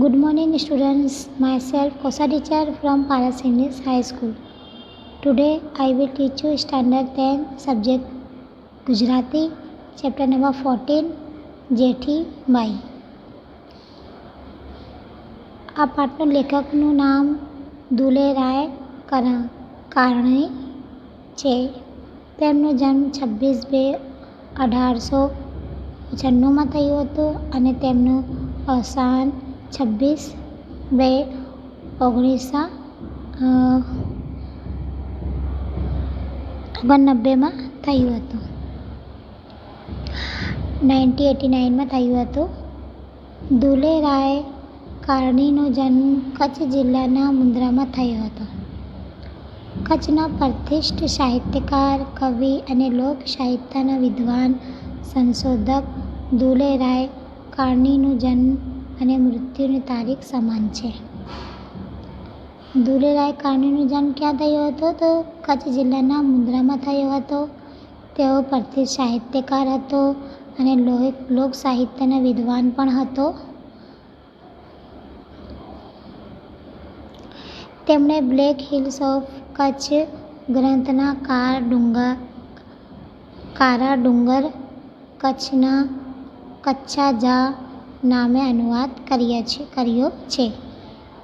Good morning, students. Myself, Kosa teacher from Paras English High School. Today, I will teach you Standard 10 subject Gujarati, chapter number 14, Jethi બાઈ. આ પાઠનું લેખકનું નામ દુલેરાય કારણી છે. તેમનો જન્મ 26/2/1896માં થયું હતું અને તેમનું અવસાન 26/2/1989માં થયું હતું. 1989માં થયું હતું. દુલેરાય કારણીનો જન્મ કચ્છ જિલ્લાના મુન્દ્રામાં થયો હતો. કચ્છના પ્રતિષ્ઠિત સાહિત્યકાર, કવિ અને લોક સાહિત્યના વિદ્વાન સંશોધક દુલેરાય કારણીનો જન્મ અને મૃત્યુની તારીખ સમાન છે. દુલેરાય કારણીનો જન્મ ક્યાં થયો હતો? તો કચ્છ જિલ્લાના મુન્દ્રામાં થયો હતો. તેઓ પ્રતિષ્ઠિત સાહિત્યકાર હતો અને લોક સાહિત્યના વિદ્વાન પણ હતો. તેમણે બ્લેક હિલ્સ ઓફ કચ્છ ગ્રંથના કારા ડુંગર કચ્છા જા નામે અનુવાદ કર્યો છે.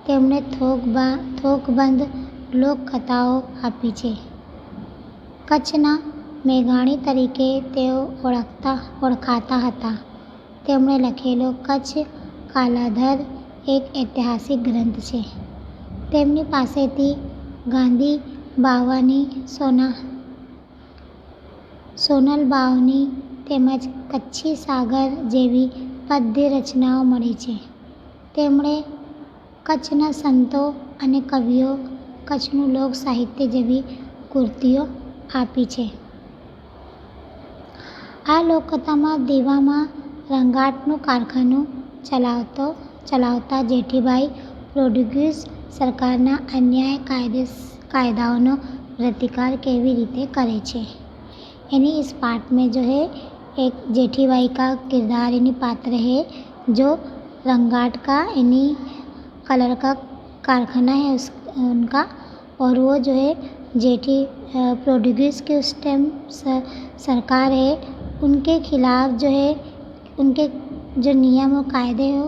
તેમણે થોકબંધ લોકકથાઓ આપી છે. કચ્છના મેઘાણી તરીકે તેઓ ઓળખાતા હતા. તેમણે લખેલો કચ્છ કાલાધર એક ઐતિહાસિક ગ્રંથ છે. તેમની પાસેથી ગાંધી બાવાની, સોનલ બાવની તેમજ કચ્છી સાગર જેવી પદ્ય રચનાઓ મળી છે. તેમણે કચ્છના સંતો અને કવિઓ, કચ્છનું લોક સાહિત્ય જેવી કૃતિઓ આપી છે. આ લોકકથામાં દીવામાં રંગાટનું કારખાનું ચલાવતા જેઠીબાઈ પોર્ટુગીઝ સરકારના અન્યાય कायदाओं प्रतिकार केवी रीते करे छे. यानी इस पाठ में जो है एक जेठीबाई का किरदार यानी पात्र है जो रंगाट का यानी कलर का कारखाना है उनका, और वो जो है जेठी पोर्टुगीज़ के उस टाइम सरकार है उनके खिलाफ जो है उनके जो नियम और कायदे हैं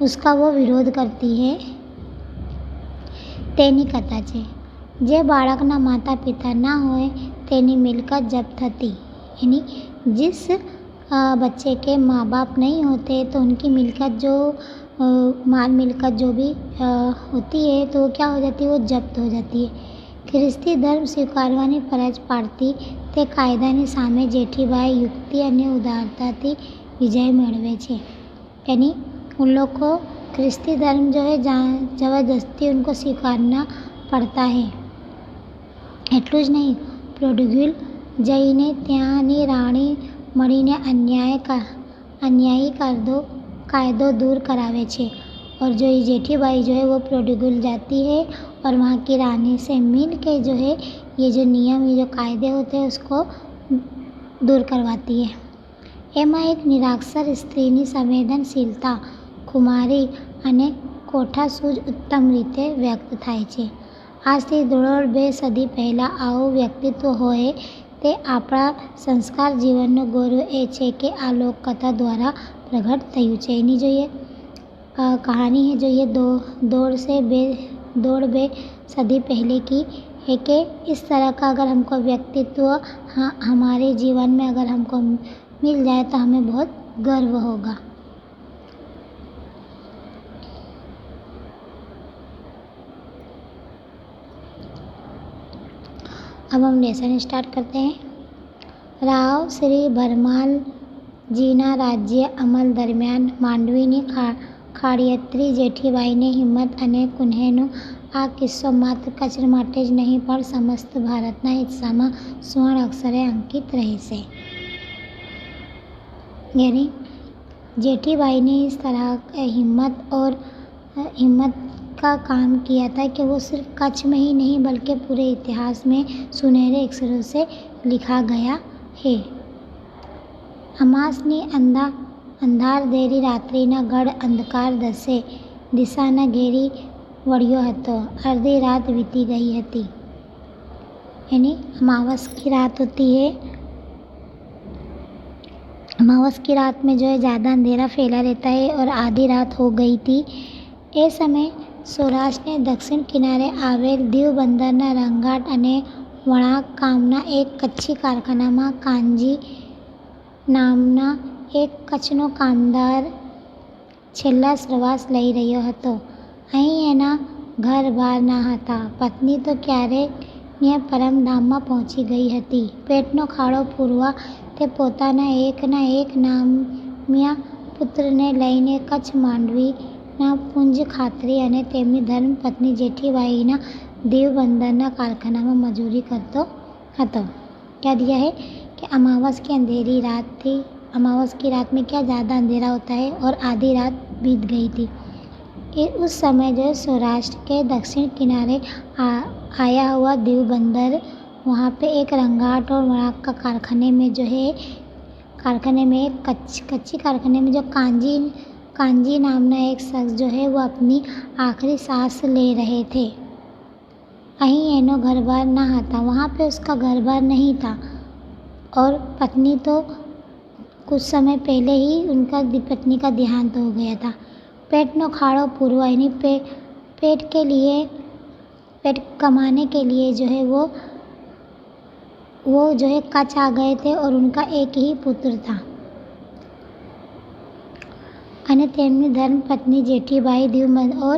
उसका वो विरोध करती है. તેની કથા છે. જે બાળકના માતા પિતા ના હોય તેની મિલકત जब्त થતી. यानी जिस बच्चे के माँ बाप नहीं होते तो उनकी मिलकत जो माल मिलकत जो भी होती है तो वो क्या हो जाती है, वो जब्त हो जाती है. ખ્રિસ્તી ધર્મ સ્વીકારવાની ફરજ પાડતી તે કાયદાની સામે જેઠીબાઈ યુક્તિ અને ઉદારતાથી વિજય મેળવે છે. यानी उन लोग को ख्रिस्ती धर्म जो है ज़बरदस्ती उनको स्वीकारना पड़ता है. એટલું જ નહીં, પોર્ટુગલ જઈને ત્યાંની રાણી મળીને अन्यायी कायदो दूर करावे छे. और जो ये जेठीबाई जो है वो पोर्टुगल जाती है और वहाँ की रानी से मिल के जो है ये जो नियम, ये जो कायदे होते हैं उसको दूर करवाती है. એમાં એક નિરાક્ષર સ્ત્રીની સંવેદનશીલતા, ખુમારી અને કોઠાસૂઝ ઉત્તમ રીતે વ્યક્ત થાય છે. આજથી 1.5 સદી પહેલાં આવું વ્યક્તિત્વ હોય તે આપણા સંસ્કાર જીવનનો ગૌરવ એ છે કે આ લોકકથા દ્વારા પ્રગટ થયું છે. એની जो ये कहानी है जो ये 1.5 सदी पहले की है कि इस तरह का अगर हमको व्यक्तित्व हमारे जीवन में अगर हमको मिल जाए तो हमें बहुत गर्व होगा. अब हम लेसन स्टार्ट करते हैं. રાવ શ્રી ભરમાલ જીના રાજ્ય અમલ દરમિયાન માંડવીની ખાડિયત્રી જેઠીબાઈને હિંમત અને કુનેહનો આ કિસ્સો માત્ર કચ્છ માટે જ નહીં પણ સમસ્ત ભારતના હિસ્સામાં स्वर्ण अक्षरे अंकित રહેશે. यानी जेठीबाई ने इस तरह हिम्मत का काम किया था कि वो सिर्फ कच्छ में ही नहीं बल्कि पूरे इतिहास में सुनहरे अक्षरों से लिखा गया है. हमासनी અંધારધેરી રાત્રિના ગઢ અંધકાર દિશાના ઘેરી વળ્યો હતો। आधी रात बीती गई હતી। यानी अमावस की रात होती है। अमावस की रात में जो है ज़्यादा अंधेरा फैला रहता है और आधी रात हो गई थी। એ સમયે સૌરાષ્ટ્રને દક્ષિણ કિનારે આવેલ દીવ બંદરના રંગાટ અને વળાંક ગામના એક કચ્છી કારખાનામાં કાનજી નામના એક કચ્છનો કામદાર છેલ્લા શ્વાસ લઈ રહ્યો હતો। અહીં એના ઘર-બાર ના હતા। પત્ની તો ક્યારેય પરમધામમાં પહોંચી ગઈ હતી। પેટનો ખાડો પૂરવા તે પોતાના એકના એક નામ્યા પુત્રને લઈને કચ્છ માંડવીના પુંજ ખાતરી અને તેમની ધર્મપત્ની જેઠીબાઈના દીવ બંદરના कारखानाમાં મજૂરી કરતો હતો। क्या दिया है कि अमावस की अंधेरी रात थी। अमावस की रात में क्या ज़्यादा अंधेरा होता है और आधी रात बीत गई थी। उस समय जो सौराष्ट्र के दक्षिण किनारे आया हुआ दीव बंदर, वहाँ पे एक रंगाट और वड़ाक का कारखाने में जो है कच्ची कारखाने में जो कांजी नामना एक शख्स जो है वो अपनी आखिरी सांस ले रहे थे। અહીં એનો ઘરબાર ના હતા। वहाँ पे उसका घरबार नहीं था और पत्नी तो कुछ समय पहले ही उनका पत्नी का देहांत हो गया था। पेटનો ખાડો પૂરવા यानी पेट कमाने के लिए जो है वो जो है कच्छ आ गए थे और उनका एक ही पुत्र था। અને તેમની धर्मपत्नी जेठीबाई दीव और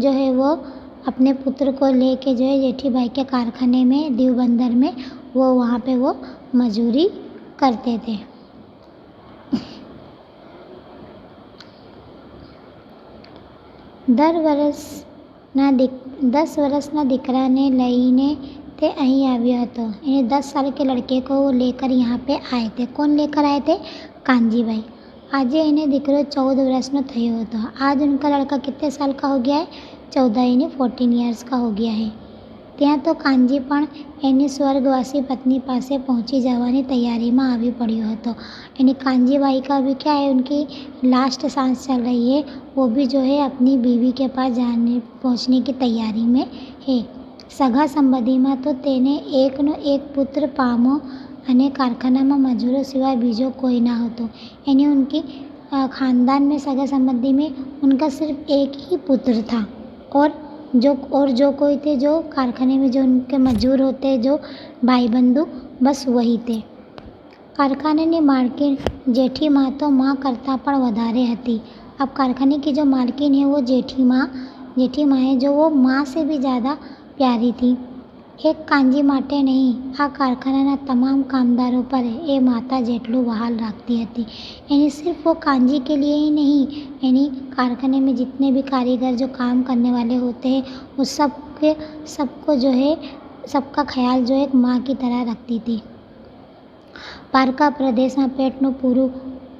जो है वो अपने पुत्र को लेके जो है जेठीबाई के कारखाने में दीव बंदर में वो वहाँ पे वो मजूरी करते थे। दस वर्षના દીકરાને લઈને તે અહીં આવ્યો હતો। यानी 10 साल के लड़के को वो लेकर यहाँ पे आए थे। कौन लेकर आए थे? कांजीबाई। આજે એને દીકરો 14 વર્ષનો થયો હતો। आज उनका लड़का कितने साल का हो गया है? 14 यानी 14 ईयर्स का हो गया है। ત્યાં તો કાનજી પણ એની સ્વર્ગવાસી पत्नी પાસે પહોંચી જવાની તૈયારીમાં આવી પડ્યો હતો। यानी कांजीबाई का भी क्या है, उनकी लास्ट सांस चल रही है। वो भी जो है अपनी बीवी के पास पहुंचने की तैयारी में है। સગા સંબંધીમાં તો તેને એકનો એક પુત્ર પામો અને कारखानाમાં મજૂરો સિવાય બીજો કોઈ ના હતો। यानी उनकी ख़ानदान में सगा संबंधी में उनका सिर्फ एक ही पुत्र था और जो कोई थे जो कारखाने में जो उनके मजूर होते जो भाई बंधु बस वही थे। कारखाने मालकिन जेठी माँ तो माँ करता पण वधारे हती। अब कारखाने की जो मालकिन है वो जेठी माँ है जो वो माँ से भी ज़्यादा प्यारी थी। एक कांजी माटे नहीं, आ कारखानाના તમામ कामदारों पर ये माता जेटलू वहाल रखती थी। यानी सिर्फ वो कांजी के लिए ही नहीं, यानी कारखाने में जितने भी कारीगर जो काम करने वाले होते हैं वो सबको जो है सबका ख्याल जो एक माँ की तरह रखती थी। પારકા પ્રદેશમાં પેટનું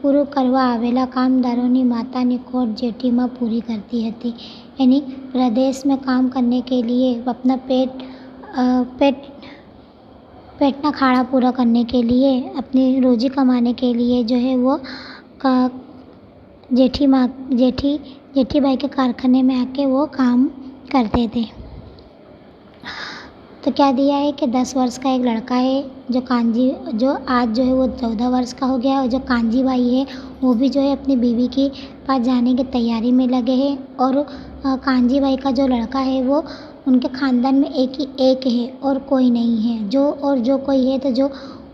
પૂરું કરવા આવેલા કામદારોની માતાની ખોટ જેઠીમાં પૂરી કરતી હતી। यानी प्रदेश में काम करने के लिए अपना पेटना खाड़ा पूरा करने के लिए अपनी रोजी कमाने के लिए जो है वो जेठीबाई के कारखाने में आके वो काम करते थे। तो क्या दिया है कि 10 वर्ष का एक लड़का है जो आज जो है वो 14 वर्ष का हो गया। और जो कांजीबाई है वो भी जो है अपनी बीवी के पास जाने की तैयारी में लगे हैं। और कांजीबाई का जो लड़का है वो उनके ख़ानदान में एक है और कोई नहीं है। जो कोई है तो जो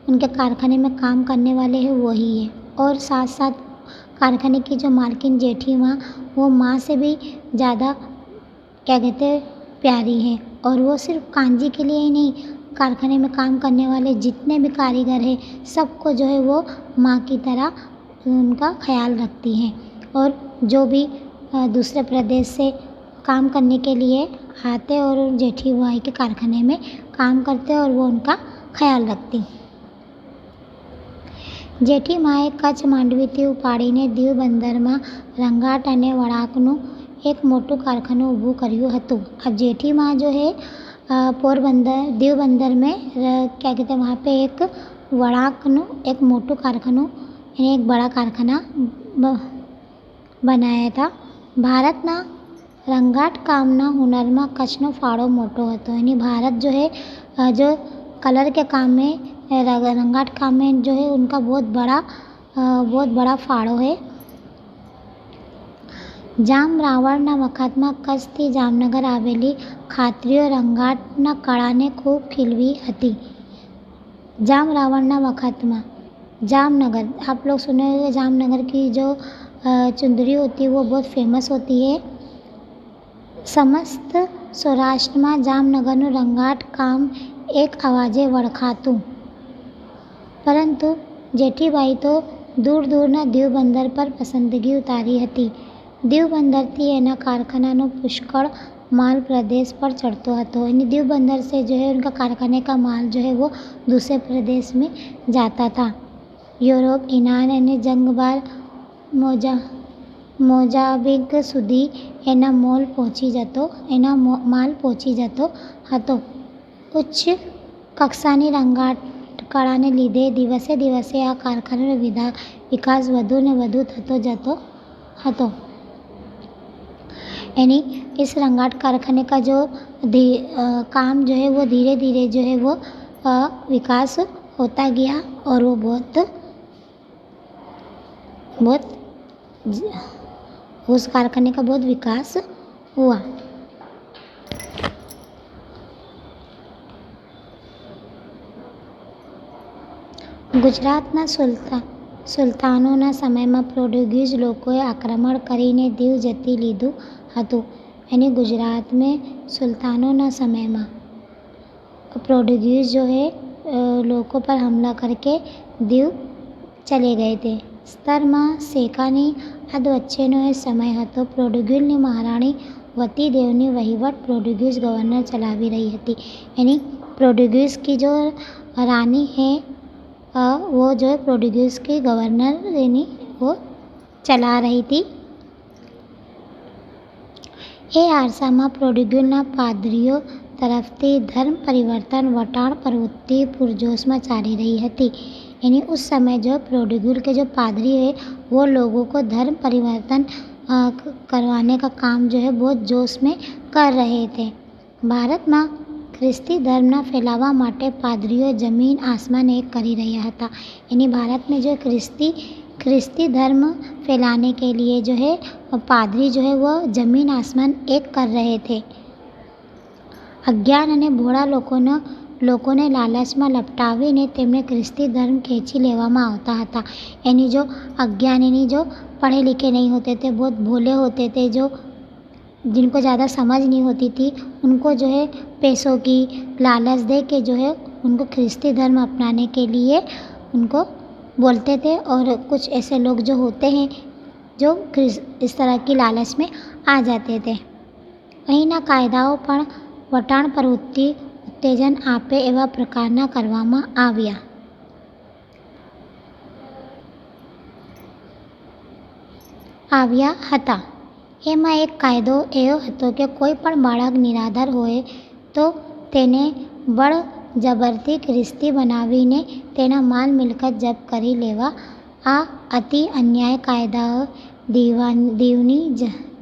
उनके कारखाने में काम करने वाले हैं वही है। और साथ साथ कारखाने की जो मालकिन जेठी माँ, वो माँ से भी ज़्यादा क्या कहते हैं प्यारी है। और वो सिर्फ कांजी के लिए ही नहीं, कारखाने में काम करने वाले जितने भी कारीगर हैं सबको जो है वो माँ की तरह उनका ख्याल रखती हैं। और जो भी दूसरे प्रदेश से काम करने के लिए आते और जेठीबाई के कारखाने में काम करते और वो उनका ख्याल रखती। જેઠી માએ કચ્છ માંડવીથી ઉપાડીને દીવ બંદરમાં રંગાટ અને વળાંકનું એક મોટું કારખાનું ઊભું કર્યું હતું। अब जेठी माँ जो है दीव बंदर में क्या कहते हैं वहाँ पे एक वड़ाकનું एक મોટું કારખાનું એને એક બડા કારખાના બનાવ્યા હતા. ભારતના રંગાટ કામના હુનરમાં કચ્છનો ફાળો મોટો હતો. यानी भारत जो है जो कलर के काम में रंगाट काम में जो है उनका बहुत बड़ा ફાળો है. જામ રાવણના વખતમાં કચ્છથી જામનગર આવેલી ખાતરીઓ રંગાટના કળાને ખૂબ ખીલવી હતી. जाम रावणना वक़्त में जामनगर, आप लोग सुने होंगे जामनगर की जो चुंदड़ी होती है वो बहुत फेमस होती है. समस्त सौराष्ट्र में जामनगरનું રંગાટ કામ એક અવાજે વળખાતું. પરંતુ જેઠીબાઈ તો દૂર દૂરના દીવ બંદર पर પસંદગી ઉતારી હતી. દીવ બંદરથી એના कारखानाનો પુષ્કળ माल प्रदेश पर चढ़तो હતો. यानी दीव बंदर से जो है उनका कारखाने का माल जो है वो दूसरे प्रदेश में जाता था. यूरोप, ईरान અને જંગબાર મોઝામ્બિક સુધી એના માલ પહોંચી જતો હતો. ઉચ્ચ કક્ષાની રંગાટ કળાને લીધે દિવસે દિવસે આ કારખાનાનો વિકાસ વધુ ને વધુ થતો જતો હતો. यानी इस रंगाट कारखाने का जो काम जो है वो धीरे धीरे जो है वो विकास होता गया और वो बहुत उस कारखाने का बहुत विकास हुआ. ગુજરાતના સુલતાનોના સમયમાં પોર્ટુગીઝ લોકોએ આક્રમણ કરીને દીવ જીતી લીધું હતું. यानी गुजरात में सुल्तानों समय में पोर्टुगीज़ जो है लोगों पर हमला करके दीव चले गए थे. स्तर में सेकानी अध वच्चेनो એ સમય હતો. પોર્ટુગીઝની મહારાણી વતીદેવની વહીવટ પોર્ટુગીઝ गवर्नर चलावी रही थी. यानी पोर्टुगीज़ की जो रानी है वो जो है पोर्टुगीज़ की गवर्नर यानी वो चला रही थी. એ આરસામાં પોર્ટુગીઝના પાદરીઓ તરફથી धर्म परिवर्तन वटाण प्रवृत्ति पुरजोश में चाली रही थी. यानी उस समय जो पोर्टुगीज़ के जो पादरी है वो लोगों को धर्म परिवर्तन करवाने का काम जो है बहुत जोश में कर रहे थे. भारत में ख्रिस्ती धर्मना फैलावा माटे पादरीओ जमीन आसमान एक करी रह्या था. यानी भारत में जो ख्रिस्ती धर्म फैलाने के लिए जो है पादरी जो है वो जमीन आसमान एक कर रहे थे. अज्ञान અને ભોળા લોકોને લાલચમાં લપટાવીને તેમને ખ્રિસ્તી धर्म ખેંચી લેવામાં આવતા હતા. यानी जो अज्ञान यानी जो पढ़े लिखे नहीं होते थे, बहुत भोले होते थे, जो जिनको ज़्यादा समझ नहीं होती थी, उनको जो है पैसों की लालच दे के जो है उनको ख्रिस्ती धर्म अपनाने के लिए उनको बोलते थे. और कुछ ऐसे लोग जो होते हैं जो इस तरह की लालच में आ जाते थे. અહીંના કાયદાઓ પણ વટાણ પ્રવૃત્તિ ઉત્તેજન આપે એવા પ્રકારના કરવામાં આવ્યા હતા. એમાં એક કાયદો એવો હતો કે કોઈ પણ બાળક નિરાધાર હોય તો તેને બળજબરથી ખ્રિસ્તી બનાવીને તેના માલ મિલકત જપ્ત કરી લેવા. આ અતિ અન્યાય કાયદાઓ દીવની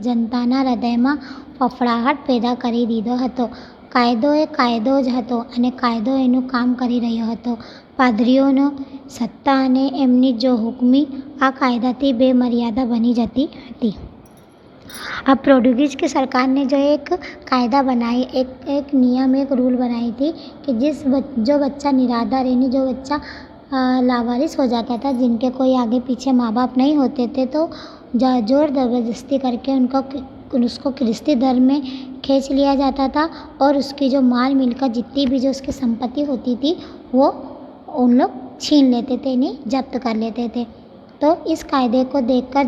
જનતાના હૃદયમાં ફફડાહટ પેદા કરી દીધો હતો. કાયદો એ કાયદો જ હતો અને કાયદો એનું કામ કરી રહ્યો હતો. પાદરીઓનો સત્તા અને એમની જો હુકમી આ કાયદાથી બેમર્યાદા બની જતી હતી. अब पोर्टुगीज़ की सरकार ने जो एक कायदा बनाई, एक नियम, एक रूल बनाई थी कि जो बच्चा निराधार यानी जो बच्चा लावारिस हो जाता था, जिनके कोई आगे पीछे माँ बाप नहीं होते थे, तो ज़ोर ज़बरदस्ती करके उसको ख्रिस्ती धर्म में खींच लिया जाता था और उसकी जो माल मिलकर जितनी भी जो उसकी संपत्ति होती थी वो उन लोग छीन लेते थे, नहीं जब्त कर लेते थे. तो इस कायदे को देखकर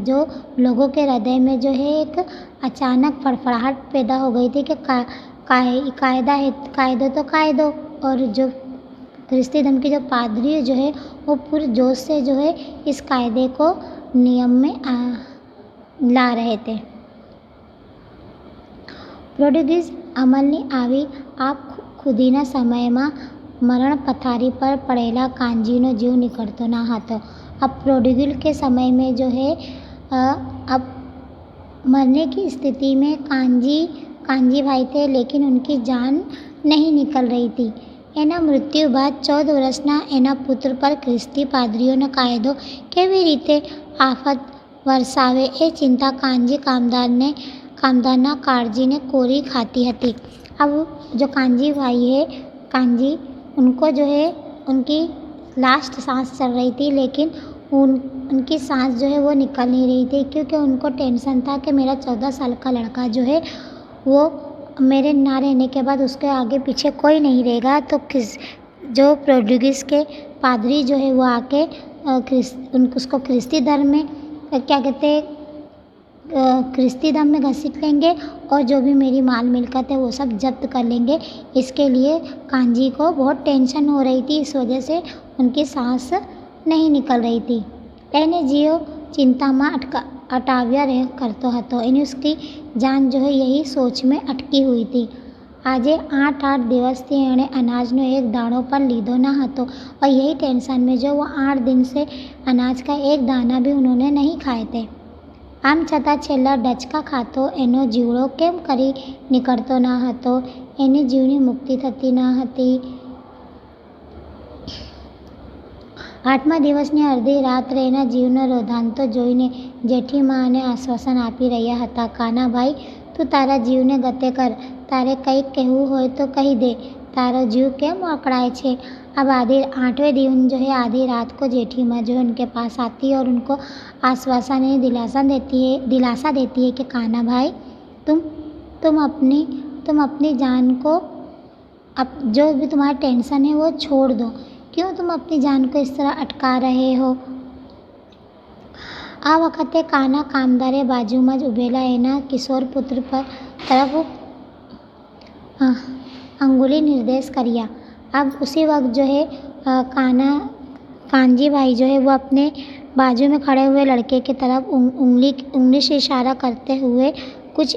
जो लोगों के हृदय में जो है एक अचानक फड़फड़ाहट पैदा हो गई थी कि कायदा है, कायदो तो कायदो. और जो ख्रिस्ती धर्म के जो पादरी जो है वो पूरे जोश से जो है इस कायदे को नियम में ला रहे थे. પોર્ટુગીઝ અમલની આવી આ ખુદીના સમયમાં મરણ પથારી પર પડેલા કાનજીનો જીવ નીકળતો ન હતો. अब प्रोद्योगिल के समय में जो है अब मरने की स्थिति में कांजी भाई थे, लेकिन उनकी जान नहीं निकल रही थी। એના મૃત્યુ બાદ 14 વર્ષના એના પુત્ર પર ખ્રિસ્તી પાદરીઓનો કાયદો કેવી રીતે આફત વરસાવે એ ચિંતા कामदारना काळजी ने कोरी खाती हती। अब जो कांजी भाई है, कांजी, उनको जो है उनकी लास्ट सांस चल रही थी, लेकिन उनकी सांस जो है वो निकल नहीं रही थी, क्योंकि उनको टेंशन था कि मेरा 14 साल का लड़का जो है वो मेरे ना रहने के बाद उसके आगे पीछे कोई नहीं रहेगा। तो जो प्रोद्योगिस के पादरी जो है वो आके उसको ख्रिस्ती धर्म में क्या कहते हैं, ख्रिस्ती धर्म में घसीट लेंगे और जो भी मेरी माल मिलकत है वो सब जब्त कर लेंगे। इसके लिए कांजी को बहुत टेंशन हो रही थी, इस वजह से उनकी सांस नहीं निकल रही थी। એને જીઓ ચિંતામાં અટાવ્યા કરતો હતો, એની उसकी जान जो है यही सोच में अटकी हुई थी। આજે 8 દિવસથી એણે અનાજનો એક દાણો પણ લીધો ન હતો और यही टेंशन में जो वो 8 दिन से अनाज का एक दाना भी उन्होंने नहीं खाए थे। આમ છતાં છેલ્લા ડચકા ખાતો એનો જીવડો કેમ કરી નીકળતો ન હતો, એની જીવની મુક્તિ થતી ન હતી। 8મા દિવસની અડધી રાત્રે એના જીવનો રોધાંતો જોઈને જેઠીમા એને આશ્વાસન આપી રહ્યા હતા, કાનાભાઈ તું તારા જીવને ગતે કર, તારે કંઈક કહેવું હોય તો કહી દે, તારો जीव કેમ અકળાય છે। अब 8वें दिन जो है आधी रात को जेठीमा जो है उनके पास आती है और उनको आश्वासन दिलासा देती है कि काना भाई तुम अपनी जान को जो भी तुम्हारा टेंशन है वो छोड़ दो, क्यों तुम अपनी जान को इस तरह अटका रहे हो। आ वखते काना कामदारे बाजूमां ज उभेला एना किशोर पुत्र पर तरफ अंगुली निर्देश करिया। अब उसी वक्त जो है कांजी भाई जो है वो अपने बाजू में खड़े हुए लड़के की तरफ उंगली से इशारा करते हुए कुछ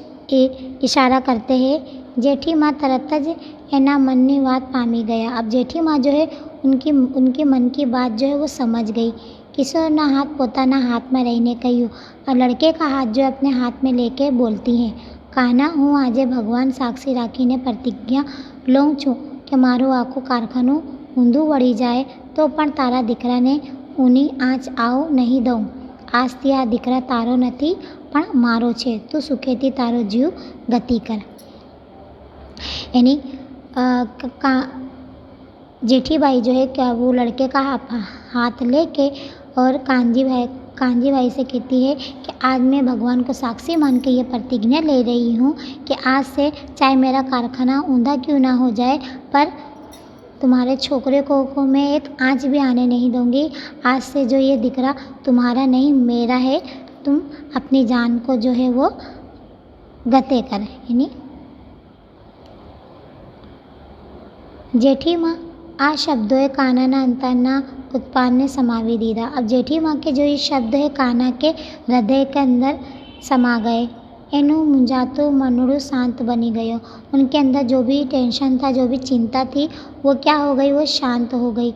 इशारा करते हैं। जेठीमा तरत ज एना मननी बात पामी गया। अब जेठीमा जो है उनकी मन की बात जो है वो समझ गई। किशोरना हाथ पोताना हाथ में रहीने कह्યું और लड़के का हाथ जो अपने हाथ में लेके बोलती हैं, काना हूँ आजे भगवान साक्षी राखीने प्रतिज्ञा लऊं छूं કે મારું આખું કારખાનું ઊંધું વળી જાય તો પણ તારા દીકરાને ઊની આંચ આવ નહીં દઉં। આજથી આ દીકરા તારો નથી પણ મારો છે, તું સુખેથી તારો જીવ ગતિ કર। यानी जेठीबाई जो है क्या वो लड़के का हाथ लेके और कांजी भाई से कहती है कि आज मैं भगवान को साक्षी मान के ये प्रतिज्ञा ले रही हूँ कि आज से चाहे मेरा कारखाना ऊंधा क्यों ना हो जाए, पर तुम्हारे छोकरे को मैं एक आँच भी आने नहीं दूँगी। आज से जो ये दिकरा तुम्हारा नहीं मेरा है, तुम अपनी जान को जो है वो गते कर। यानी जेठीमा आ शब्दों कानाना अंतरना उत्पाद ने समावी दीदा। अब जेठीमा के जो ये शब्द है काना के हृदय के अंदर समा गए। एनु मुंजातो मनोड़ू शांत बनी गयो। उनके अंदर जो भी टेंशन था, जो भी चिंता थी, वो क्या हो गई, वो शांत हो गई।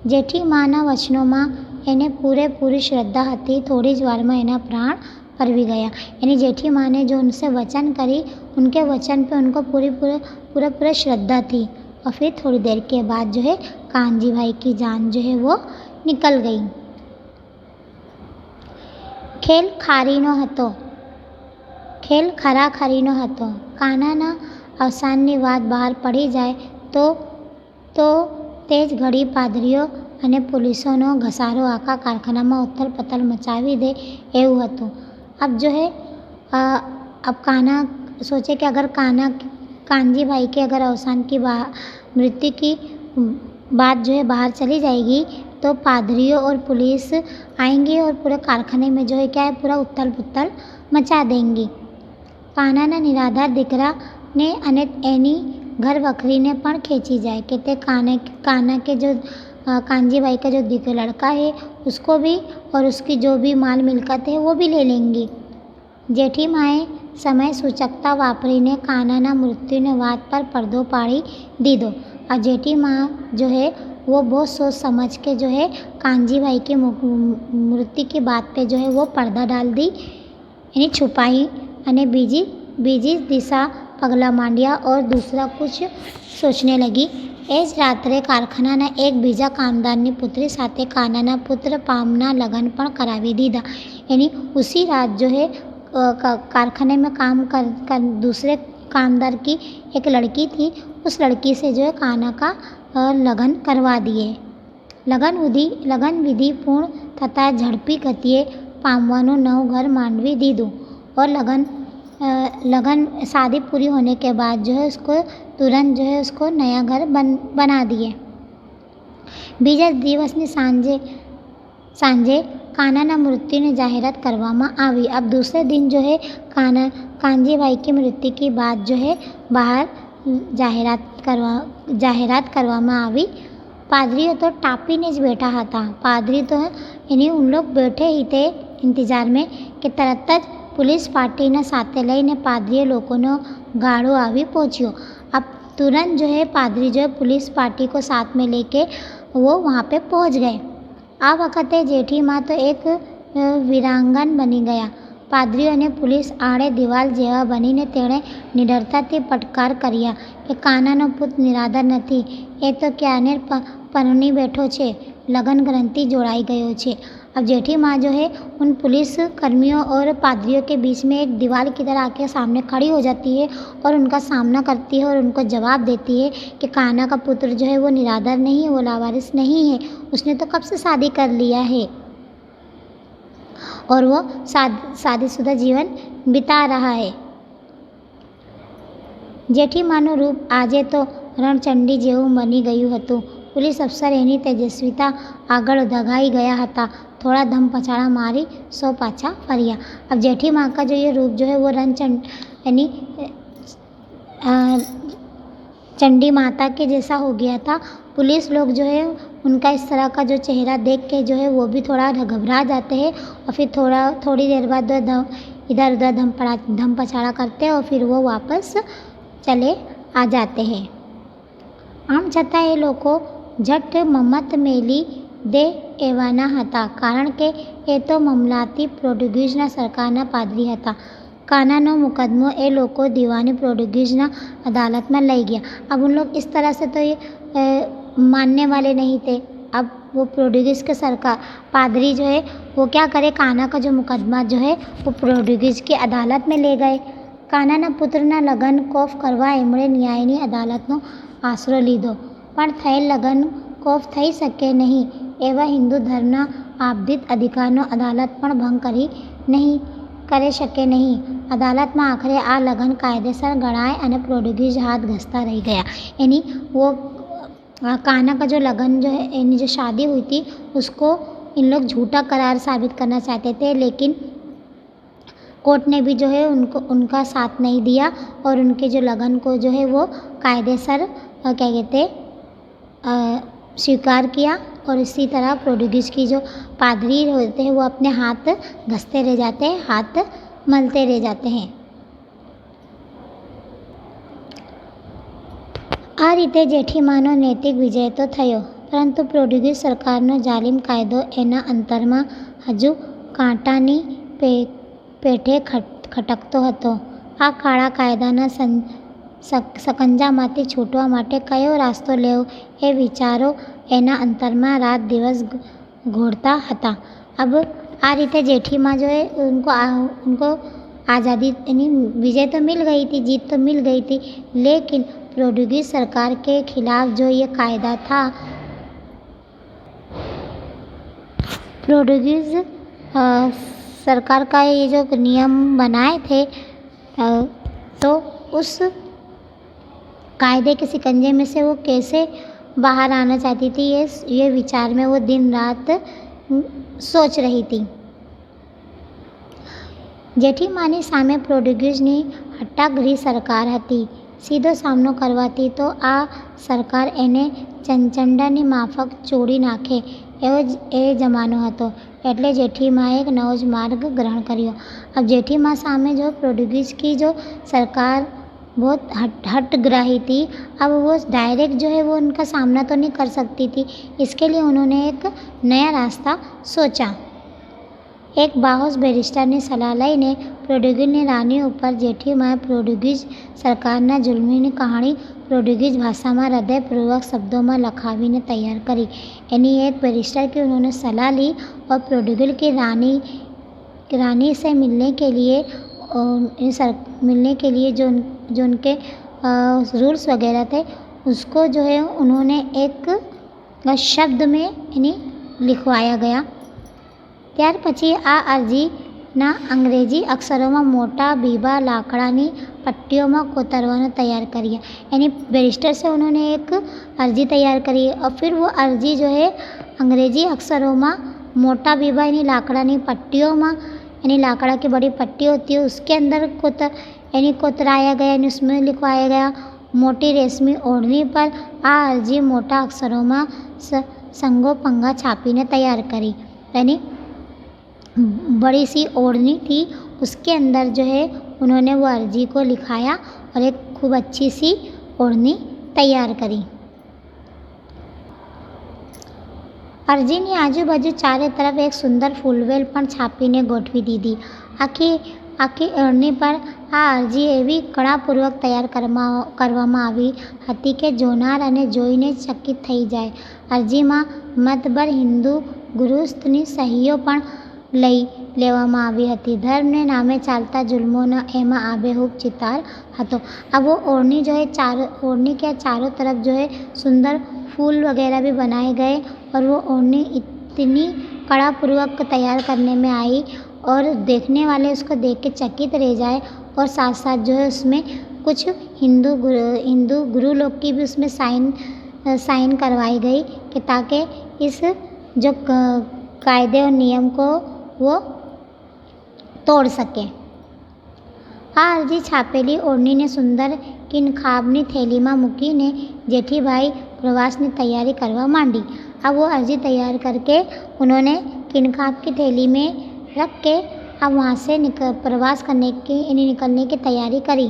जेठीमाना वचनों में एने पूरी श्रद्धा हती। थोड़ी ज वार में एना प्राण परवी गया। यानी जेठीमा ने जो उनसे वचन करी, उनके वचन पे उनको पूरा श्रद्धा थी। और फिर थोड़ी देर के बाद जो है कांजी भाई की जान जो है वो निकल गई। खेल खराखरीनो हतो। कानाना अवसाननी वात बहार पड़ी जाए तो तेज घड़ी पादरीओ अने पुलिसोनो घसारो आखा कारखानामां उथल पथल मचावी दे एवुं हतुं। अब जो है अब काना सोचे कि अगर कांजी भाई के अगर अवसान की मृत्यु की बात जो है बाहर चली जाएगी तो पादरियों और पुलिस आएंगी और पूरे कारखाने में जो है क्या है, पूरा उथल पुथल मचा देंगी। कानाना निराधार दीकरा ने अने एनी घर वखरी ने पण खेची जाए कि ते काना के जो कांजी भाई का जो लड़का है उसको भी और उसकी जो भी माल मिलकत है वो भी ले लेंगी। जेठीमाए समय सूचकता वापरीने कानाना मृत्युने वात पर पर्दो पाड़ी दीधो। और जेठीमा जो है वो बहुत सोच समझ के जो है कांजीभाई की मृत्यु की बात पे जो है वो पर्दा डाल दी, यानी छुपाई અને બીજી દિશા પગલાં માંડ્યા और दूसरा कुछ सोचने लगी। એ જ રાત્રે કારખાનાના એક બીજા કામદારની પુત્રી સાથે કાનાના પુત્ર પામના લગ્ન પણ કરાવી દીધા। यानी उसी रात जो है कारखाने में काम कर दूसरे कामदार की एक लड़की थी, उस लड़की से जो है काना का लगन करवा दिए। લગન વિધિ પૂર્ણ થતાં ઝડપી ગતિએ પામવાનું નવું ઘર માંડવી દીધું और लगन शादी पूरी होने के बाद जो है उसको तुरंत जो है उसको नया घर बना दिए। બીજા દિવસની સાંજે कानाना मृत्यु ने जाहिरात करवामा आई। अब दूसरे दिन जो है कांजीभाई की मृत्यु की बात जो है बाहर जाहिरात करवामा आई। पादरीओ तो टापीने ज बैठा था। पादरी तो यानी उन लोग बैठे ही थे इंतजार में कि तरत ज पुलिस पार्टी ने साथे लईने पादरीओ लोकोनो गाड़ो आवी पहुंच्यो। अब तुरंत जो है पादरी जो है पुलिस पार्टी को साथ में लेके वो वहाँ पे पहुँच गए। आ वखते जेठी माँ तो एक वीरांगन बनी गया। पादरीओ ने पुलिस आड़े दीवाल जेवा बनीने तेणे निडरताथी पटकार कर्या कि कानानो पुत निराधार नथी, ए तो क्यारने परणी बैठो छे, लगन ग्रंथि जोड़ाई गयो छे। अब जेठी माँ जो है उन पुलिस कर्मियों और पादरियों के बीच में एक दीवार की तरह आके सामने खड़ी हो जाती है और उनका सामना करती है और उनको जवाब देती है कि काना का पुत्र जो है वो निराधार नहीं है, वो लावारिस नहीं है, उसने तो कब से शादी कर लिया है और वो शादीशुदा जीवन बिता रहा है। जेठी माનું રૂપ આજે તો રણચંડી જેવું બની ગયું હતું। पुलिस अफसर एनी तेजस्विता आगळ दगाई गया था। थोड़ा धम पछाड़ा मारी सौ पाछा फरिया। अब जेठी माँ का जो ये रूप जो है वो यानी चंडी माता के जैसा हो गया था। पुलिस लोग जो है उनका इस तरह का जो चेहरा देख के जो है वो भी थोड़ा घबरा जाते हैं और फिर थोड़ी देर बाद इधर उधर धम पछाड़ा करते हैं और फिर वो वापस चले आ जाते हैं। आम छતાં એ લોકો झट मम्मत मेली दे एवाना हता, कारण के ए तो ममलाती पोर्टुगीजना सरकारना पादरी हता। कानानो मुकदमो ए लोको दीवानी पोर्टुगीजना अदालत में लई गया। अब उन लोग इस तरह से तो ये मानने वाले नहीं थे। अब वो पोर्टुगीज़ के सरकार पादरी जो है वो क्या करे, काना का जो मुकदमा जो है वो पोर्टुगीज़ की अदालत में ले गए। कानाना पुत्रना लगन कोफ करवा एमणे न्यायनी अदालतनो आसरो लीधो, पण थયેલ લગ્ન કોફ થઈ શકે નહીં એવા હિન્દુ ધર્મના આપદિત અધિકારનો અદાલત પણ ભંગ કરી શકે નહીં। અદાલતમાં આખરે આ લગ્ન કાયદેસર ગણાય અને પોર્ટુગીઝ હાથ ઘસતા રહી ગયા। यानी वो काना का जो लगन जो है यानी जो शादी हुई थी उसको इन लोग झूठा करार साबित करना चाहते थे, लेकिन कोर्ट ने भी जो है उनका साथ नहीं दिया और उनके जो लगन को जो है वो कायदेसर क्या कहते स्वीकार किया। और इसी तरह पोर्टुगीज़ की जो पादरी होते हैं वो अपने हाथ घसते रह जाते हैं, हाथ मलते रह जाते हैं। आ रीते जेठीमानो नैतिक विजय तो थयो, परंतु पोर्टुगीज़ सरकारनो जालिम कायदो एना अंतरमां हजू कांटानी पेठे खटकतो हतो। आ काळा कायदाना सकंजामांथी छूटवा माटे कयो रास्तो लेवो ए विचारो एना अंतरमां रात दिवस घोड़ता हता। अब आ रीते जेठी माँ जो है उनको आज़ादी यानी विजय तो मिल गई थी, जीत तो मिल गई थी, लेकिन पोर्टुगीज़ सरकार के खिलाफ जो ये कायदा था, पोर्टुगीज़ सरकार का ये जो नियम बनाए थे तो उस कायदे के शिकंजे में से वो कैसे बाहर आना चाहती थी, ये विचार में वो दिन रात सोच रही थी। जेठीमानी सामे पोर्टुगीज़नी हट्टागृही सरकार हती। सीधो सामनो करवाती तो आ सरकार एने चंचंडानी माफक चोड़ी नाखे एवो ए जमानो हतो, एटले जेठीमाए एक नवो ज मार्ग ग्रहण कर्यो। अब जेठीमा सामे जो पोर्टुगीज़ की जो सरकार बहुत हठग्राही थी। अब वो डायरेक्ट जो है वो उनका सामना तो नहीं कर सकती थी, इसके लिए उन्होंने एक नया रास्ता सोचा। एक बाहोश बैरिस्टर ने सलाह लई ने પોર્ટુગીઝની રાણી ઉપર જેઠીમાએ પોર્ટુગીઝ સરકારના જુલ્મની કહાણી પોર્ટુગીઝ ભાષામાં હૃદયપૂર્વક શબ્દોમાં લખાવીને તૈયાર કરી। यानी एक बैरिस्टर की उन्होंने सलाह ली और पोर्टुगल की रानी से मिलने के लिए जो उनके रूल्स वगैरह थे उसको जो है उन्होंने एक शब्द में यानी लिखवाया गया। ત્યાર પછી આ અરજીના અંગ્રેજી અક્ષરોમાં મોટા બીબા લાકડાની पट्टियों कोतरवाना तैयार करिए। यानी बैरिस्टर से उन्होंने एक अर्जी तैयार करी और फिर वो अर्जी जो है अंग्रेजी अक्षरों में मोटा बीबा यानी लाकड़ानी पट्टियों में यानी लाकड़ा की बड़ी पट्टी होती है उसके अंदर कोतराया गया यानी उसमें लिखवाया गया। मोटी रेशमी ओढ़नी पर आ अर्जी मोटा अक्षरों में संगो पंगा छापीने तैयार करी। यानी बड़ी सी ओढ़नी थी उसके अंदर जो है उन्होंने वो अर्जी को लिखाया और एक खूब अच्छी सी ओढ़नी तैयार करी। अर्जीनी आजूबाजू चारे तरफ एक सुंदर फूलवेल पण छापीने गोठवी दीधी। आखी ओढ़नी पर आ अर्जी एवी कड़ापूर्वक तैयार करवामां आवी हती के जोनार अने जोईने चकित थई जाए। अर्जी में मतबर हिंदू गुरुस्थनी सहीओ पण लई लेवामां आवी हती। धर्म ने नामे चालता जुल्मोनो एमां आबेहूब चितार हतो। अब वो ओढ़नी जो है ओढ़नी के चारों तरफ जो है सुंदर फूल वगैरह भी बनाए गए और वो ओढ़नी इतनी कड़ापूर्वक तैयार करने में आई और देखने वाले उसको देख के चकित रह जाए और साथ साथ जो है उसमें कुछ हिंदू गुरु लोग की भी उसमें साइन करवाई गई कि ताकि इस जो कायदे और नियम को वो तोड़ सके। आ अर्जी छापेली ओढ़नी ने सुंदर किनखाबनी थैली में मूकीने जेठीभाई प्रवासनी तैयारी करवा मांडी। अब वो अर्जी तैयार करके उन्होंने किनखाब की थैली में रख के अब वहाँ से प्रवास निकलने की तैयारी करी।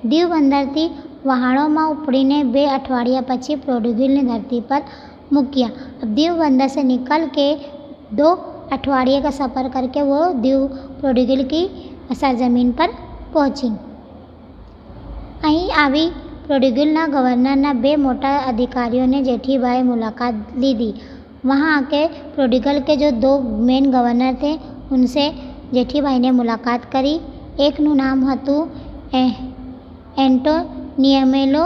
दीव बंदर थी वहाणों में उपड़ीने 2 अठवाडिया पछी पोर्टुगल ने धरती पर मूक्या। अब दीव बंदर से निकल के 2 अठवाडिये का सफ़र करके वो दीव पोर्टुगल की सरजमीन पर पहुँची। અહીં આવી પોર્ટુગલના ગવર્નરના 2 मोटा अधिकारियों ने जेठीभाई मुलाकात लीधी। वहाँ आके पोर्टुगल के जो 2 मेन गवर्नर थे उनसे जेठीभाई ने मुलाकात करी। एक નું નામ હતું એન્ટોનિયેલો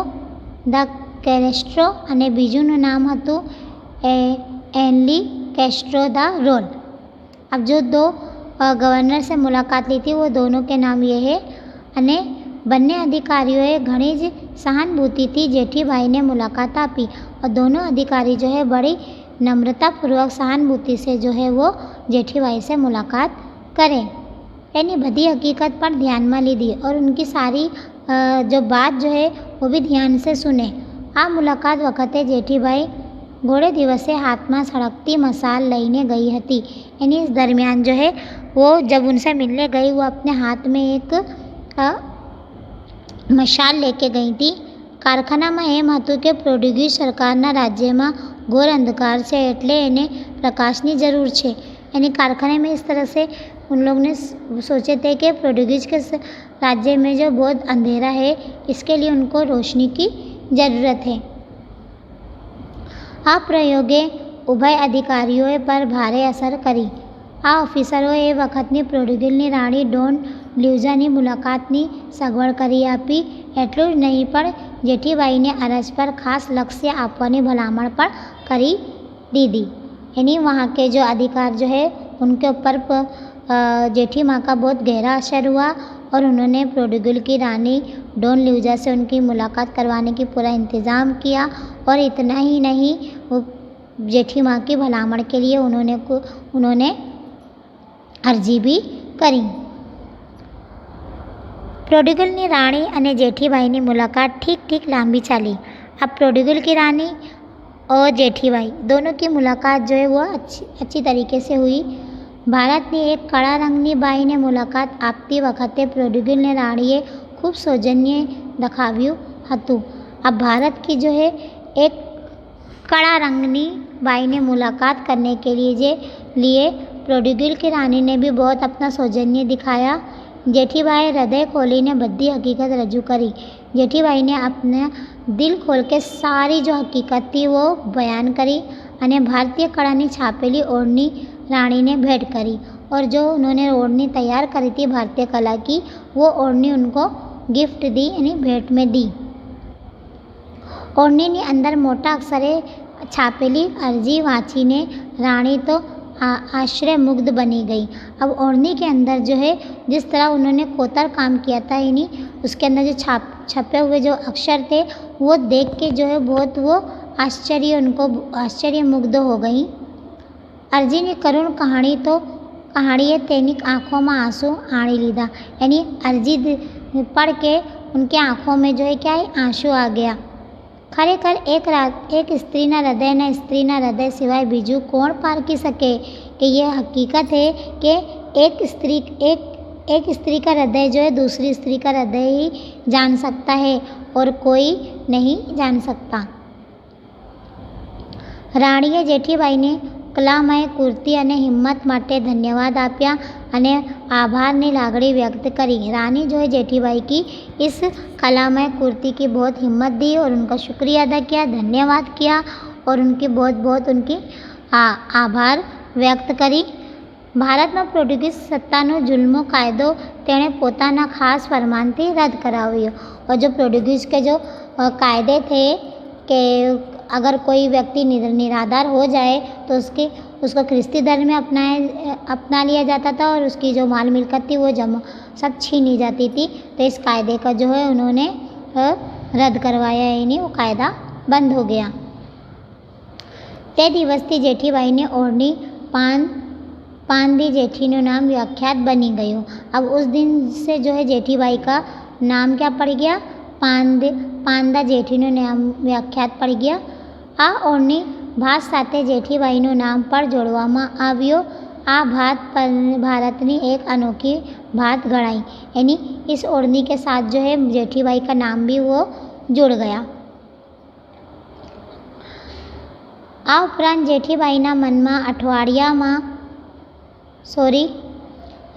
दा કેસ્ટ્રો અને બીજુંનું નામ હતું એનલી કેસ્ટ્રો दा રોલ। अब जो 2 गवर्नर से मुलाकात ली थी वो दोनों के नाम ये है अने बन्ने अधिकारीओए घणी ज सहानुभूति थी जेठीभाई ने मुलाकात आपी और दोनों अधिकारी जो है बड़ी नम्रतापूर्वक सहानुभूति से जो है वो जेठीभाई से मुलाकात करें। यानी बधी हकीकत पर ध्यान में लीधी और उनकी सारी जो बात जो है वो भी ध्यान से सुने। आ मुलाकात वखते जेठीभाई घोड़े दिवसे हाथ में सड़कती मसाल लईने गई हती। यानी इस दरमियान जो है वो जब उनसे मिलने गई वो अपने हाथ में एक मशाल लेके गई थी। कारखाना में एम हतुं के पोर्टुगीज सरकारना राज्य में घोर अंधकार छे एटले एने प्रकाशनी जरूर छे। यानी कारखाने में इस तरह से उन लोग ने सोचे थे कि पोर्टुगीज के राज्य में जो बहुत अंधेरा है इसके लिए उनको रोशनी की ज़रूरत है। आ प्रयोगे उभय अधिकारीओ पर भारे असर करी। आ ऑफिसरों ए वखतनी पोर्टुगलनी राणी डॉन ल्यूजानी मुलाकातनी सगवड़ करी आपी। एटલું જ नहीं पण जेठीबाई ने अरज पर खास लक्ष्य आपवानी भलामण पण करी दीदी। यानी वहाँ के जो अधिकार जो है उनके ऊपर जेठी माँ का बहुत गहरा असर हुआ और उन्होंने पोर्टुगल की रानी डॉन ल्यूजा से उनकी मुलाकात करवाने की पूरा इंतज़ाम किया। और इतना ही नहीं वो जेठी माँ की भलामण के लिए उन्होंने अर्जी भी करी। पोर्टुगलनी राणी अने जेठीबाईनी मुलाकात ठीक लांबी चाली। अब पोर्टुगल की रानी और जेठीबाई दोनों की मुलाकात जो है वो अच्छी तरीके से हुई। भारतनी एक कड़ा रंगनी बाई ने मुलाकात आपती वखते पोर्टुगल ने राणीए खूब सौजन्य दखाव्यू हतु। अब भारत की जो है एक कड़ा रंगनी बाई ने मुलाकात करने के लिए पोर्टुगल की रानी ने भी बहुत अपना सौजन्य दिखाया। जेठीबाई हृदय खोलीने बधी हकीकत रजू करी। जेठीबाई ने अपना दिल खोल के सारी जो हकीकत थी वो बयान करी અને भारतीय कड़ानी छापेली ओढ़नी रानी ने भेंट करी। और जो उन्होंने ओढ़नी तैयार करी थी भारतीय कला की, वो ओढ़नी उनको गिफ्ट दी यानी भेंट में दी। ओढ़नी अंदर मोटा अक्षरे छापेली अर्जी वाँचीने रानी तो आश्चर्य मुग्ध बनी गई। अब ओढ़नी के अंदर जो है जिस तरह उन्होंने कोतर काम किया था यानी उसके अंदर जो छपे हुए जो अक्षर थे वो देख के जो है बहुत वो आश्चर्य मुग्ध हो गई। अर्जी ने करुण कहाणीए तेनी आँखों में आंसू आणी लीधा। यानी अर्जी पढ़ के उनके आँखों में जो है क्या है आंसू आ गया। खरेखर एक स्त्रीना हृदय सिवाय बीजू कोण पारखी सके कि यह हकीकत है कि एक स्त्री का हृदय जो है दूसरी स्त्री का हृदय ही जान सकता है और कोई नहीं जान सकता। રાણીએ જેઠીબાઈને કલામય કુર્તી અને હિંમત માટે ધન્યવાદ આપ્યા અને આભારની લાગણી વ્યક્ત કરી। रानी जो है जेठीबाई की इस कलामय कुर्ती की बहुत हिम्मत दी और उनका शुक्रिया अदा किया, धन्यवाद किया और उनकी बहुत उनकी आभार व्यक्त करी। भारतમાં પોર્ટુગીઝ સત્તાનો જુલ્મો કાયદો તેણે પોતાના ખાસ ફરમાનથી રદ કરાવ્યો। और जो पोर्टुगीज़ के जो कायदे थे कि अगर कोई व्यक्ति निराधार हो जाए तो उसको ख्रिस्ती धर्म में अपना लिया जाता था और उसकी जो माल मिलकत थी वो सब छीनी जाती थी। तो इस कायदे का जो है उन्होंने रद्द करवाया, यानी वो कायदा बंद हो गया। તે દિવસથી જેઠીબાઈને ઓઢણી पांदी जेठीનું नाम व्याख्यात बनी गયું। अब उस दिन से जो है जेठीबाई का नाम क्या पड़ गया, पांदा जेठीનું नाम व्याख्यात पड़ गया। आ ओढ़नी भात સાથે જેઠીબાઈનું નામ પણ જોડવામાં આવ્યો। आ भात भारतनी एक अनोखी भात गणाई, यानी इस ओढ़नी के साथ जो है जेठीबाई का नाम भी वो जुड़ गया। आ उपरांत जेठीबाईना मनमा अठवाडियामां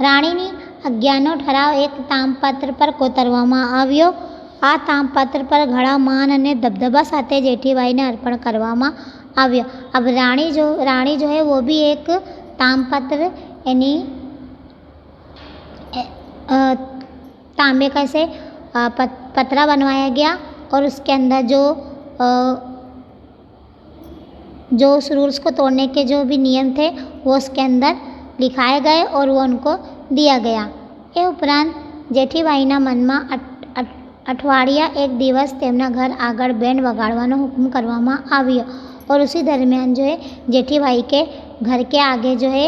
राणीनी आज्ञानो ठराव एक तामपत्र पर कोतरवामां આવ્યો। आ तामपत्र पर घड़ा मान અને दबदबा साथे जेठीबाई ने अर्पण करवामां આવ્યો। अब रानी जो है वो भी एक तामपत्र यानी तांबे का से पतरा बनवाया गया और उसके अंदर जो उस रूल्स को तोड़ने के जो भी नियम थे वो उसके अंदर लिखाए गए और वो उनको दिया गया। ये उपरांत जेठीबाईना मनमा अठवाडिया एक दिवस तेमना घर आगळ बैंड वगाड़वानो हुक्म करवामां આવ્યો और उसी दरमियान जो है जेठीबाई के घर के आगे जो है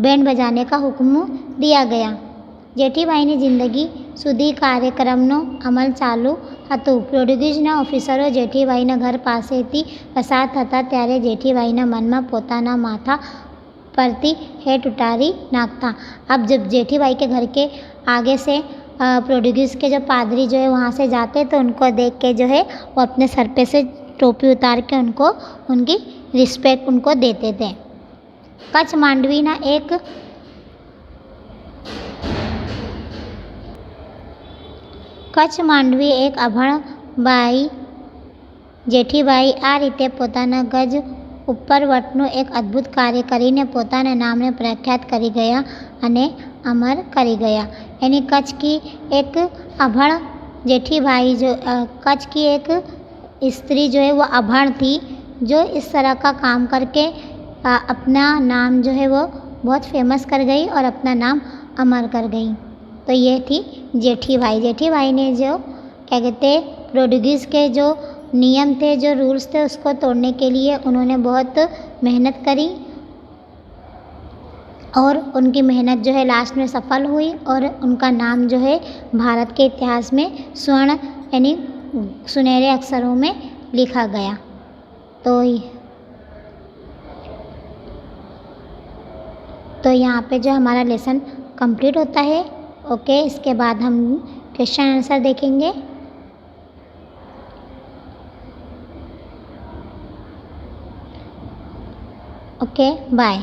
बैंड बजाने का हुक्म दिया गया। जेठीबाईनी जिंदगी सुधी कार्यक्रमનો अमल चालू હતો। પોર્ટુગીઝના ઓફિસરો જેઠીબાઈના ઘર પાસેથી પસાર થતા ત્યારે જેઠીબાઈના મનમાં પોતાના માથા परती हेठ उतारी नाकता। अब जब जेठीबाई के घर के आगे से पोर्टुगीज़ के जो पादरी जो है वहाँ से जाते तो उनको देख के जो है वो अपने सर पे से टोपी उतार के उनको उनकी रिस्पेक्ट उनको देते थे। कच्छ માંડવી એક અભણ બાઈ જેઠીબાઈ આ રીતે પોતાના ગજ ઉપરવટનું એક અદ્ભુત કાર્ય કરીને પોતાના નામને પ્રખ્યાત કરી ગયા અને અમર કરી ગયા। यानी कच्छ की एक अभण जेठीबाई कच्छ की एक स्त्री जो है वो अभण थी जो इस तरह का काम करके अपना नाम जो है वो बहुत फेमस कर गई और अपना नाम अमर कर गई। तो ये थी जेठीबाई। जेठीबाई ने जो क्या कहते पोर्टुगीज़ के जो नियम थे जो रूल्स थे उसको तोड़ने के लिए उन्होंने बहुत मेहनत करी और उनकी मेहनत जो है लास्ट में सफल हुई और उनका नाम जो है भारत के इतिहास में स्वर्ण यानी सुनहरे अक्षरों में लिखा गया। तो यहाँ पे जो हमारा लेसन कंप्लीट होता है। ओके, इसके बाद हम क्वेश्चन आंसर देखेंगे। Okay, bye.